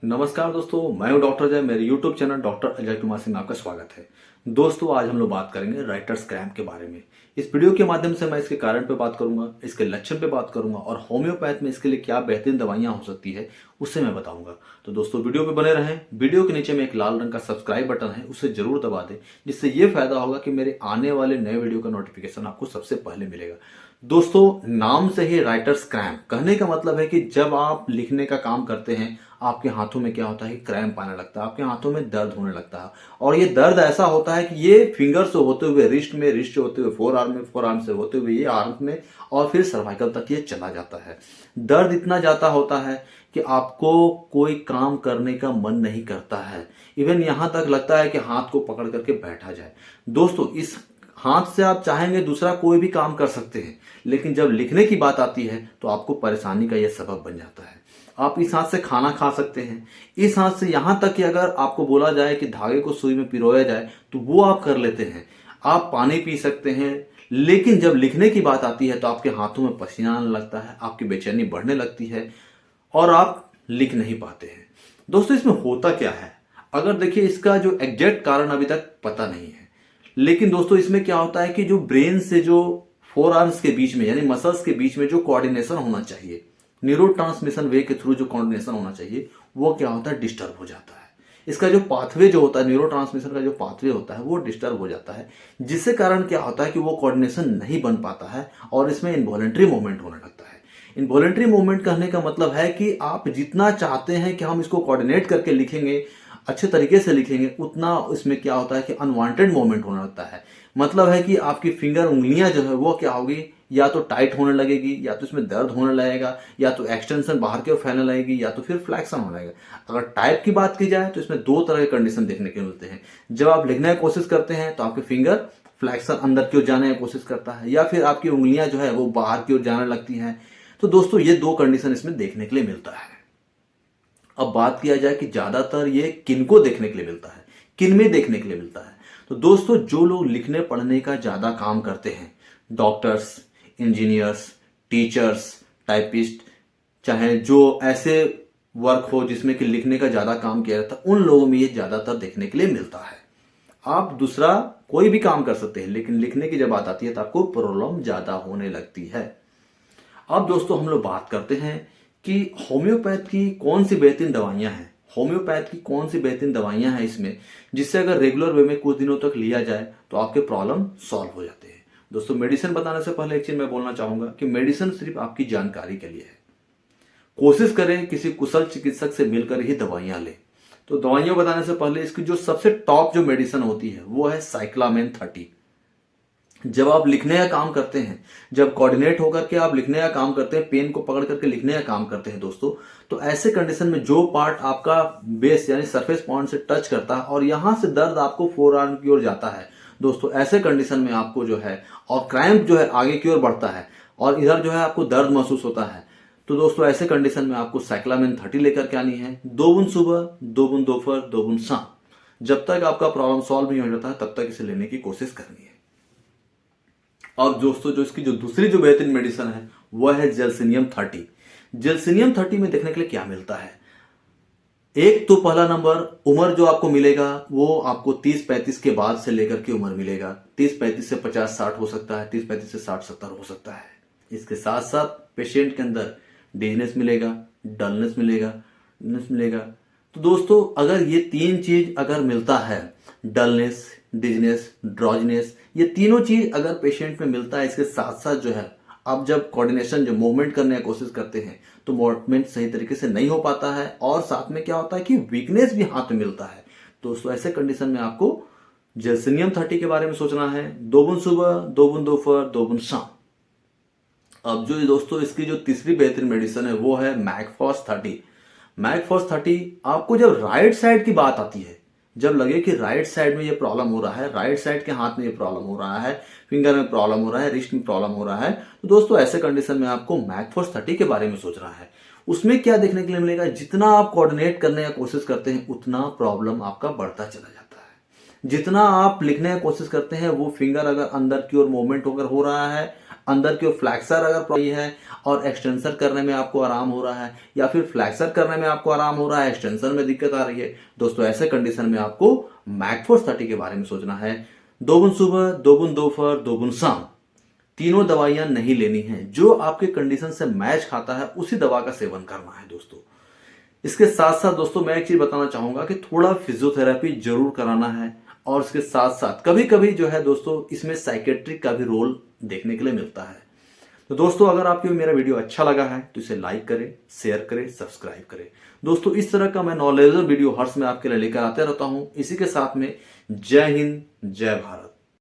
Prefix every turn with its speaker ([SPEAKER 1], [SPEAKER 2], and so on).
[SPEAKER 1] नमस्कार दोस्तों, मैं हूं डॉक्टर अजय। मेरे YouTube channel doctor Ajay Kumar Singh में आपका स्वागत है। दोस्तों, आज हम लोग बात करेंगे राइटर्स क्रैम्प के बारे में। इस वीडियो के माध्यम से मैं इसके कारण पे बात करूंगा, इसके लक्षण पे बात करूंगा और होम्योपैथ में इसके लिए क्या बेहतरीन दवाइयां हो सकती है उससे मैं बताऊंगा। तो दोस्तों, वीडियो पे बने रहें। वीडियो के नीचे में एक लाल रंग का सब्सक्राइब बटन है, उसे जरूर दबा दें, जिससे ये फायदा होगा कि मेरे आने वाले नए वीडियो का नोटिफिकेशन आपको सबसे पहले मिलेगा। दोस्तों, नाम से ही राइटर्स क्रैम्प कहने का मतलब है कि जब आप लिखने का काम करते हैं, आपके हाथों में क्या होता है, क्रैम्प आने लगता है, आपके हाथों में दर्द होने लगता है। और ये दर्द ऐसा होता है कि ये फिंगर से होते हुए रिस्ट में, रिस्ट से होते हुए फोर आर्म में, फोर आर्म से होते हुए ये आर्म में और फिर सर्वाइकल तक ये चला जाता है। दर्द इतना ज्यादा होता है कि आपको कोई काम करने का मन नहीं करता है। इवन यहां तक लगता है कि हाथ को पकड़ करके बैठा जाए। दोस्तों, इस हाथ से आप चाहेंगे दूसरा कोई भी काम कर सकते हैं, लेकिन जब लिखने की बात आती है तो आपको परेशानी का यह सबब बन जाता है। आप इस हाथ से खाना खा सकते हैं, इस हाथ से यहां तक कि अगर आपको बोला जाए कि धागे को सुई में पिरोया जाए तो वो आप कर लेते हैं। आप पानी पी सकते हैं, लेकिन जब लिखने की बात आती है तो आपके हाथों में पसीना आने लगता है, आपकी बेचैनी बढ़ने लगती है और आप लिख नहीं पाते हैं। दोस्तों, इसमें होता क्या है? अगर देखिए, इसका जो एग्जैक्ट कारण अभी तक पता नहीं है, लेकिन दोस्तों इसमें क्या होता है कि जो ब्रेन से जो फोर आर्म्स के बीच में यानी मसल्स के बीच में जो कोऑर्डिनेशन होना चाहिए, न्यूरो ट्रांसमिशन वे के थ्रू जो कोऑर्डिनेशन होना चाहिए, वो क्या होता है, डिस्टर्ब हो जाता है। इसका जो पाथवे जो होता है, न्यूरो ट्रांसमिशन का जो पाथवे होता है वो डिस्टर्ब हो जाता है, जिससे कारण क्या होता है कि वो कोऑर्डिनेशन नहीं बन पाता है और इसमें इनवॉलेंट्री मूवमेंट होने लगता है। इनवॉलेंट्री मूवमेंट कहने का मतलब है कि आप जितना चाहते हैं कि हम इसको कोऑर्डिनेट करके लिखेंगे, अच्छे तरीके से लिखेंगे, उतना इसमें क्या होता है कि अनवांटेड मूवमेंट होने लगता है। मतलब है कि आपकी फिंगर, उंगलियां जो है वो क्या होगी, या तो टाइट होने लगेगी, या तो इसमें दर्द होने लगेगा, या तो एक्सटेंशन बाहर की ओर फैलने लगेगी, या तो फिर फ्लैक्शन होने लगेगा। अगर टाइप की बात की जाए तो इसमें दो तरह के कंडीशन देखने को मिलते हैं। जब आप लिखने की कोशिश करते हैं तो आपके फिंगर फ्लैक्शन अंदर की ओर जाने की कोशिश करता है, या फिर आपकी उंगलियां जो है वो बाहर की ओर जाने लगती हैं। तो दोस्तों, ये दो कंडीशन इसमें देखने के लिए मिलता है। अब बात किया जाए कि ज्यादातर ये किनको देखने के लिए मिलता है, किन में देखने के लिए मिलता है। तो दोस्तों, जो लोग लिखने पढ़ने का ज्यादा काम करते हैं, डॉक्टर्स, इंजीनियर्स, टीचर्स, टाइपिस्ट, चाहे जो ऐसे वर्क हो जिसमें कि लिखने का ज्यादा काम किया जाता है, उन लोगों में ये ज्यादातर देखने के लिए मिलता है। आप दूसरा कोई भी काम कर सकते हैं, लेकिन लिखने की जब बात आती है तो आपको प्रॉब्लम ज्यादा होने लगती है। अब दोस्तों, हम लोग बात करते हैं कि होम्योपैथ की कौन सी बेहतरीन दवाइयां हैं। होम्योपैथ की कौन सी बेहतरीन दवाइयां हैं इसमें, जिससे अगर रेगुलर वे में कुछ दिनों तक लिया जाए तो आपके प्रॉब्लम सॉल्व हो जाते हैं। दोस्तों, मेडिसिन बताने से पहले एक चीज मैं बोलना चाहूंगा कि मेडिसिन सिर्फ आपकी जानकारी के लिए है। कोशिश करें किसी कुशल चिकित्सक से मिलकर ही दवाइयां लें। तो दवाइयां बताने से पहले इसकी जो सबसे टॉप जो मेडिसिन होती है वो है साइक्लामेन 30। जब आप लिखने का काम करते हैं, जब कोऑर्डिनेट होकर के आप लिखने का काम करते हैं, पेन को पकड़ करके लिखने का काम करते हैं दोस्तों, तो ऐसे कंडीशन में जो पार्ट आपका बेस यानी सरफेस पॉइंट से टच करता है और यहां से दर्द आपको फोर आर्म की ओर जाता है, दोस्तों ऐसे कंडीशन में आपको जो है और क्रैम्प जो है आगे की ओर बढ़ता है और इधर जो है आपको दर्द महसूस होता है, तो दोस्तों ऐसे कंडीशन में आपको साइक्लामेन 30 लेकर के आनी है। 2 बूंद सुबह, 2 बूंद दोपहर, 2 बूंद शाम। जब तक आपका प्रॉब्लम सॉल्व नहीं हो जाता है तब तक इसे लेने की कोशिश करनी है। और दोस्तों, जो इसकी जो दूसरी जो बेहतरीन मेडिसिन है वह है जेलसिनियम 30। जेलसिनियम 30 में देखने के लिए क्या मिलता है? एक तो पहला नंबर, उम्र जो आपको मिलेगा वो आपको 30-35 के बाद से लेकर के उम्र मिलेगा। 30-35 से 50-60 हो सकता है, 30-35 से 60-70 हो सकता है। इसके साथ साथ पेशेंट के अंदर डिजनेस मिलेगा, डलनेस मिलेगा, नस मिलेगा। तो दोस्तों, अगर ये तीन चीज अगर मिलता है, डलनेस, डिजनेस, ड्रॉजनेस, ये तीनों चीज अगर पेशेंट में मिलता है, इसके साथ साथ जो है आप जब कोऑर्डिनेशन, जो मूवमेंट करने की कोशिश करते हैं तो मूवमेंट सही तरीके से नहीं हो पाता है और साथ में क्या होता है कि वीकनेस भी हाथ में मिलता है। दोस्तों, ऐसे कंडीशन में आपको जेलसिनियम 30 के बारे में सोचना है। 2 बूंद सुबह, 2 बूंद दोपहर, 2 बूंद शाम। अब जो दोस्तों इसकी जो तीसरी बेहतरीन मेडिसिन है वो है मैकफॉस 30। मैकफॉस 30 आपको जब राइट साइड की बात आती है, जब लगे कि राइट साइड में ये प्रॉब्लम हो रहा है, राइट साइड के हाथ में ये प्रॉब्लम हो रहा है, फिंगर में प्रॉब्लम हो रहा है, रिस्ट में प्रॉब्लम हो रहा है, तो दोस्तों ऐसे कंडीशन में आपको मैकफॉस 30 के बारे में सोचना है। उसमें क्या देखने के लिए मिलेगा, जितना आप कोऑर्डिनेट करने की कोशिश करते हैं उतना प्रॉब्लम आपका बढ़ता चला जाता है। जितना आप लिखने की कोशिश करते हैं वो फिंगर अगर अंदर की ओर मूवमेंट होकर हो रहा है, अंदर की फ्लैक्सर अगर प्रॉब्लम है और एक्सटेंसर करने में आपको आराम हो रहा है, या फिर फ्लैक्सर करने में आपको आराम हो रहा है, एक्सटेंसर में दिक्कत आ रही है, दोस्तों ऐसे कंडीशन में आपको मैकफोर्स 30 के बारे में सोचना है। 2 बूंद सुबह, 2 बूंद दोपहर, 2 बूंद शाम, तीनों दवाइयां नहीं लेनी है। जो आपके कंडीशन से मैच खाता है उसी दवा का सेवन करना है दोस्तों। इसके साथ साथ दोस्तों मैं एक चीज बताना चाहूंगा कि थोड़ा फिजियोथेरेपी जरूर कराना है, और इसके साथ साथ कभी कभी जो है दोस्तों इसमें साइकेट्रिक का भी रोल देखने के लिए मिलता है। तो दोस्तों अगर आपको मेरा वीडियो अच्छा लगा है तो इसे लाइक करें, शेयर करें, सब्सक्राइब करें। दोस्तों इस तरह का मैं नॉलेजेबल वीडियो हर समय आपके लिए लेकर आते रहता हूं। इसी के साथ में जय हिंद, जय भारत।